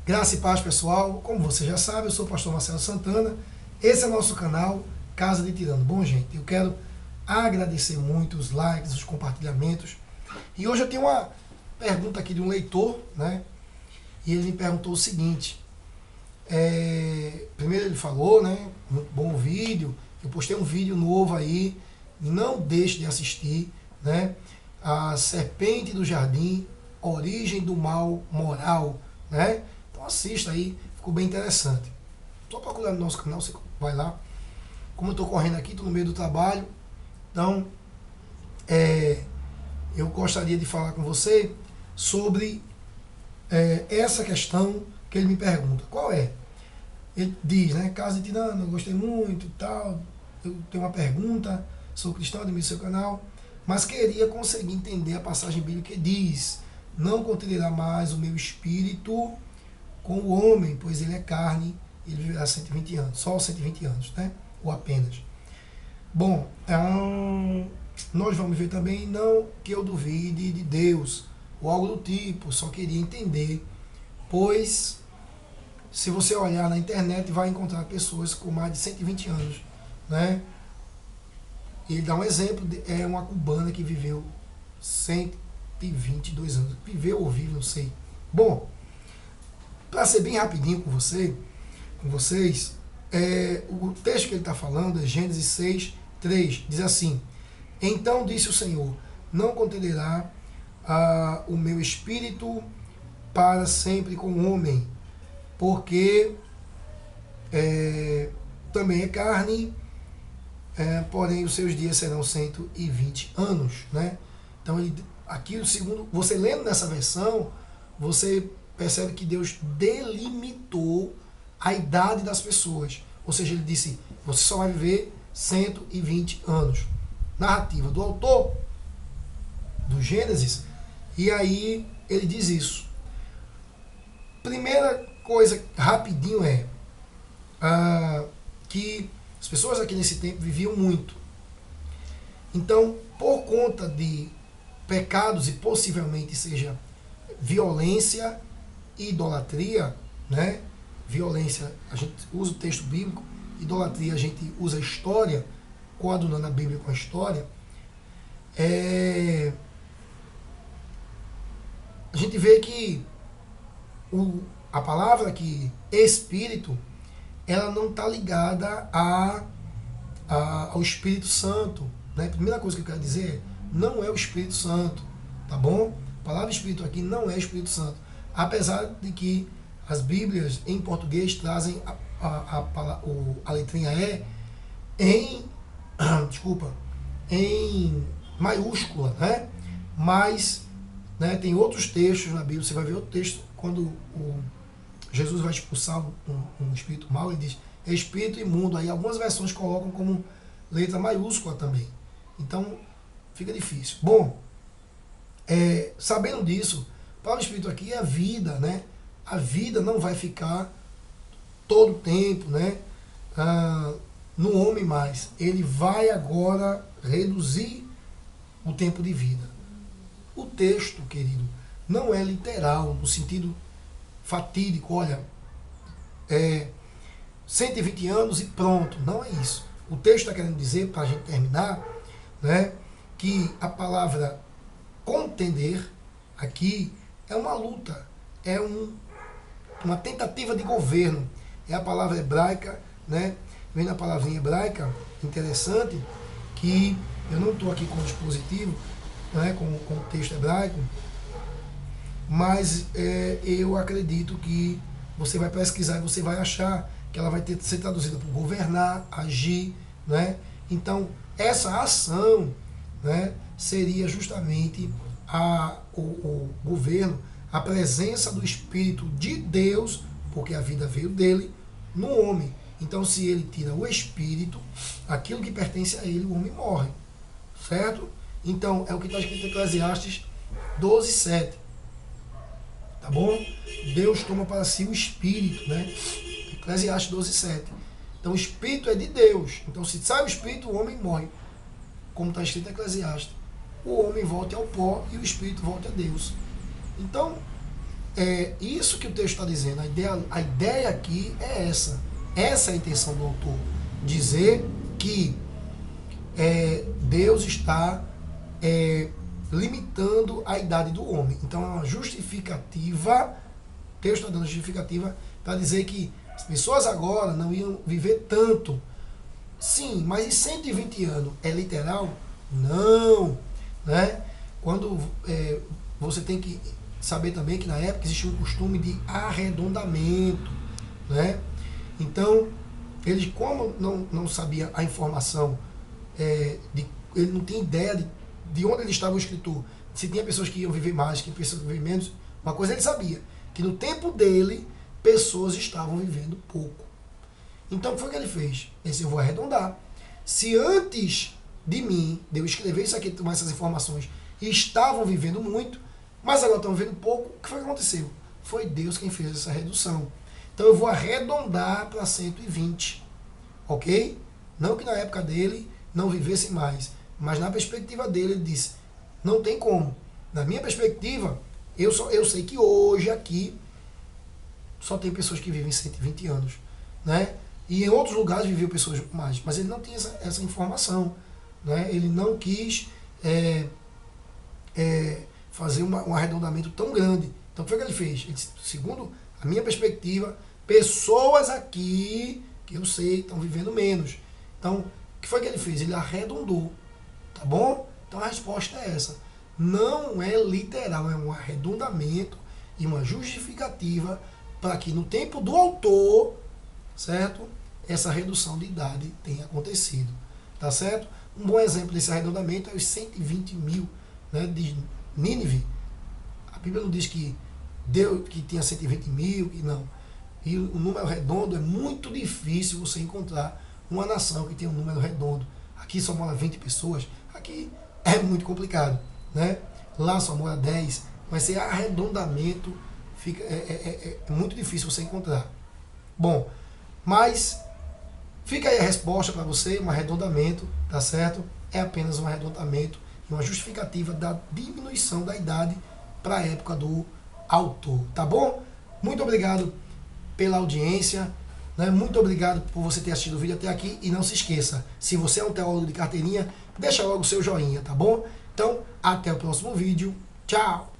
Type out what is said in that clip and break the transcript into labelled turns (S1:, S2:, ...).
S1: Graça e paz, pessoal. Como você já sabe, eu sou o pastor Marcelo Santana. Esse é o nosso canal Casa de Tirano. Bom, gente, eu quero agradecer muito os likes, os compartilhamentos. E hoje eu tenho uma pergunta aqui de um leitor, né? E ele me perguntou o seguinte. Primeiro ele falou, né? Muito bom o vídeo. Eu postei um vídeo novo aí. Não deixe de assistir, né? A Serpente do Jardim, Origem do Mal Moral, né? Então assista aí, ficou bem interessante. Só procurar no nosso canal, você vai lá. Como eu estou correndo aqui, estou no meio do trabalho, então eu gostaria de falar com você sobre essa questão que ele me pergunta. Qual é? Ele diz, né? Casa de Tirano, eu gostei muito e tal. Eu tenho uma pergunta, sou cristão, admiro seu canal, mas queria conseguir entender a passagem bíblica que diz: não contenderá mais o meu espírito com o homem, pois ele é carne, ele viverá 120 anos, só 120 anos, né? Ou apenas. Bom, nós vamos ver também, não que eu duvide de Deus, ou algo do tipo, só queria entender, pois se você olhar na internet vai encontrar pessoas com mais de 120 anos, né? Ele dá um exemplo, é uma cubana que viveu 122 anos, viveu ou vive, não sei. Bom, para ser bem rapidinho com vocês, o texto que ele está falando é Gênesis 6, 3, diz assim: então disse o Senhor, não contenderá o meu espírito para sempre com o homem, porque também é carne, porém os seus dias serão 120 anos, né? Então aqui o segundo, você lendo nessa versão, você percebe que Deus delimitou a idade das pessoas. Ou seja, ele disse, você só vai viver 120 anos. Narrativa do autor do Gênesis, e aí ele diz isso. Primeira coisa, rapidinho, que as pessoas aqui nesse tempo viviam muito. Então, por conta de pecados e possivelmente seja violência e idolatria, né? Violência, a gente usa o texto bíblico, idolatria, a gente usa a história, coadunando a Bíblia com a história. A gente vê que a palavra aqui, espírito, ela não está ligada ao Espírito Santo, né? A primeira coisa que eu quero dizer é, não é o Espírito Santo, tá bom? A palavra Espírito aqui não é Espírito Santo, apesar de que as Bíblias em português trazem a letrinha E em maiúscula, né? Mas, né, tem outros textos na Bíblia, você vai ver outro texto, quando Jesus vai expulsar um espírito mau, ele diz, é espírito imundo, aí algumas versões colocam como letra maiúscula também. Então, fica difícil. Bom, sabendo disso, para o espírito aqui é a vida, né? A vida não vai ficar todo o tempo, né? No homem mais. Ele vai agora reduzir o tempo de vida. O texto, querido, não é literal, no sentido fatídico, olha, 120 anos e pronto. Não é isso. O texto está querendo dizer, para a gente terminar, né, que a palavra contender aqui é uma luta, é uma tentativa de governo. É a palavra hebraica, né? Vem na palavrinha hebraica, interessante, que eu não estou aqui com o dispositivo, né, com o texto hebraico, mas eu acredito que você vai pesquisar e você vai achar que ela vai ser traduzida por governar, agir, né? Então, essa ação, né, seria justamente o governo, a presença do Espírito de Deus, porque a vida veio dele, no homem. Então, se ele tira o Espírito, aquilo que pertence a ele, o homem morre. Certo? Então, é o que está escrito em Eclesiastes 12, 7. Tá bom? Deus toma para si o Espírito, né? Eclesiastes 12, 7. Então, o Espírito é de Deus. Então, se sai o Espírito, o homem morre. Como está escrito em Eclesiastes. O homem volta ao pó e o Espírito volta a Deus. Então, é isso que o texto está dizendo. A ideia aqui é essa. Essa é a intenção do autor. Dizer que Deus está limitando a idade do homem. Então é uma justificativa, o texto está dando justificativa para dizer que as pessoas agora não iam viver tanto. Sim, mas e 120 anos é literal? Não. Né? Quando você tem que saber também que na época existia um costume de arredondamento. Né? Então, eles, como não sabia a informação, ele não tinha ideia de onde ele estava o escritor, se tinha pessoas que iam viver mais, que pessoas que iam viver menos. Uma coisa ele sabia, que no tempo dele, pessoas estavam vivendo pouco. Então, o que foi que ele fez? Ele disse, eu vou arredondar. Se antes de mim, de eu escrever isso aqui, tomar essas informações, estavam vivendo muito, mas agora estão vivendo pouco, o que foi que aconteceu? Foi Deus quem fez essa redução. Então eu vou arredondar para 120, ok? Não que na época dele não vivesse mais, mas na perspectiva dele ele disse, não tem como. Na minha perspectiva, eu sei que hoje aqui só tem pessoas que vivem 120 anos, né? E em outros lugares viviam pessoas mais, mas ele não tinha essa informação, né? Ele não quis fazer um arredondamento tão grande. Então o que foi que ele fez? Ele disse, segundo a minha perspectiva, pessoas aqui que eu sei estão vivendo menos. Então, o que foi que ele fez? Ele arredondou, tá bom? Então a resposta é essa. Não é literal, é um arredondamento e uma justificativa para que no tempo do autor, certo? Essa redução de idade tenha acontecido, tá certo? Um bom exemplo desse arredondamento é os 120 mil, né, de Nínive. A Bíblia não diz que tinha 120 mil, que não. E o número redondo é muito difícil você encontrar uma nação que tenha um número redondo. Aqui só mora 20 pessoas, aqui é muito complicado, né? Lá só mora 10, mas esse arredondamento é muito difícil você encontrar. Bom, mas fica aí a resposta para você, um arredondamento, tá certo? É apenas um arredondamento e uma justificativa da diminuição da idade para a época do autor, tá bom? Muito obrigado pela audiência, né? Muito obrigado por você ter assistido o vídeo até aqui e não se esqueça, se você é um teólogo de carteirinha, deixa logo o seu joinha, tá bom? Então, até o próximo vídeo, tchau!